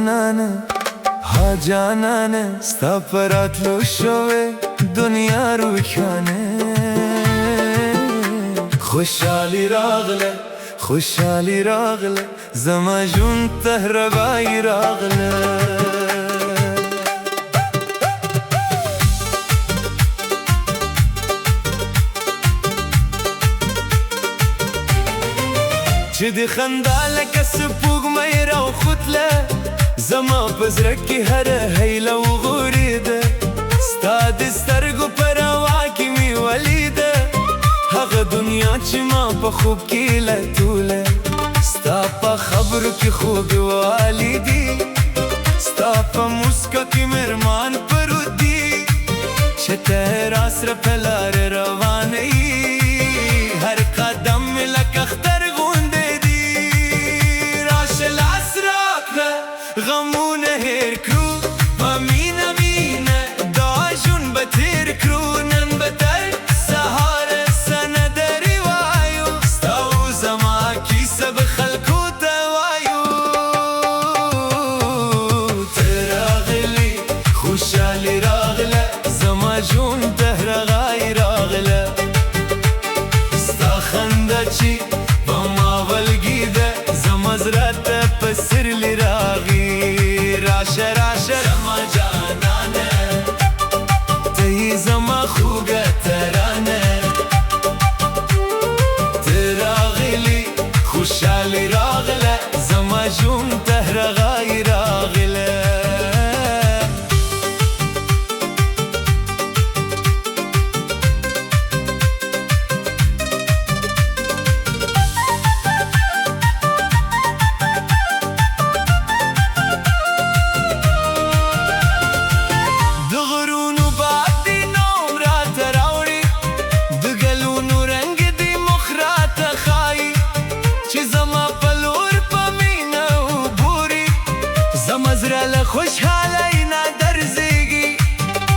جانانه ها جانانه ستا پراتلو شوه دنیا روشانه خوشحالی راغله خوشحالی راغله زما جون تهربایی راغله چې د خندا لکه سپوږمۍ راوختله زما په زړه کې هره هیله وغوړېده ستا د سترګو په روا کې مې ولیده هغه دنیا چې ما په خوب کې لټوله ستا په خبرو کې خوږوالی دي ستا په موسکا کې مهربان پروت دي چې ته راسره په لاره روانه یې هر قدم مې لکه اختر غوندې دي راشه لاس راکړه غمونه هېر کړو په مینه مینه دا ژوند به تېر کړو نن به تر سهاره سندرې وایو ستا او زما کیسه به خلکو ته وایو ته راغلې خوشحالي راغله زما ژوند ته رغایي راغله ستا خندا چې په ما ولګېده زما زړه ته په سرلې راغی راشه راشه زما جانانه ته یې زما خوږه ترانه ته راغلې خوشحالي راغله زما ژوند ته رغایي راغله خوشحالی نه درزیږي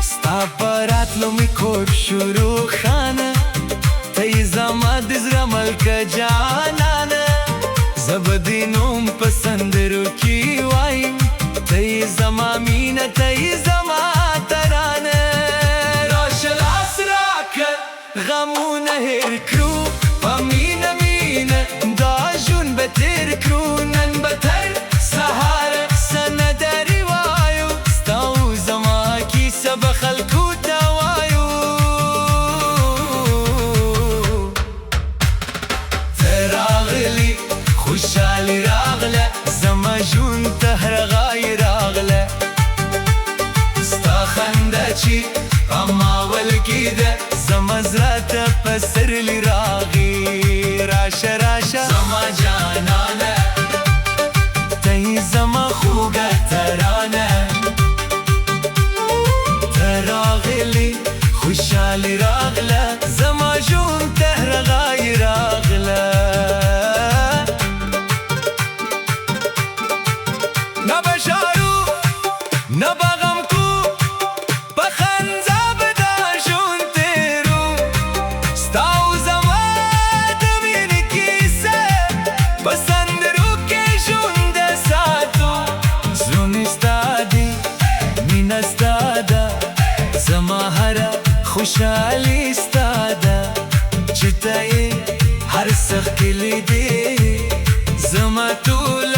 ستا په راتلو مې کور شروع خانه ته یې زما د زړه ملکه جانانه زه به دې نوم په سندرو کې وایم ته یې زما مینه ته یې زما ترانه راشه لاس راکړه غمونه هېر کړو په مینه مینه دا ژوند به تېر کړو نن به تر سهاره سندرې به خلکو ته وایو ته راغلې خوشحالي راغله زما ژوند ته رغایي راغله ستا خندا چې په ما ولګېده زما زړه ته په سرلې راغی راشه راشه زما جانانه ته یې زما خوږه ترانه خوشحالی راغله زما ژوند ته رغایي راغله نه به ژاړو نه به غم کو په خندا به دا ژوند تېرو ستا او زما د مینې کیسه په سندرو کې ژوندی ساتو زړونه ستا دي مینه ستا ده زما هره خوشحالی ستا ده چې ته یې هر څه ښکلي دي زما ټول